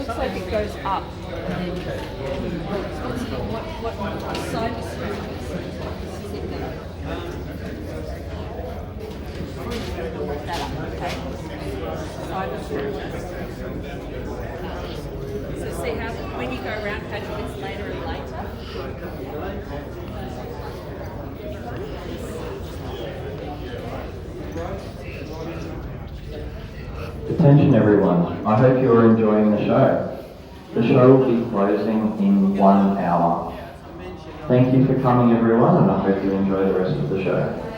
looks like it goes up. What side is it? That up, okay. Side is so see how when you go around, how it gets later and later. Attention everyone, I hope you are enjoying the show. The show will be closing in 1 hour. Thank you for coming everyone, and I hope you enjoy the rest of the show.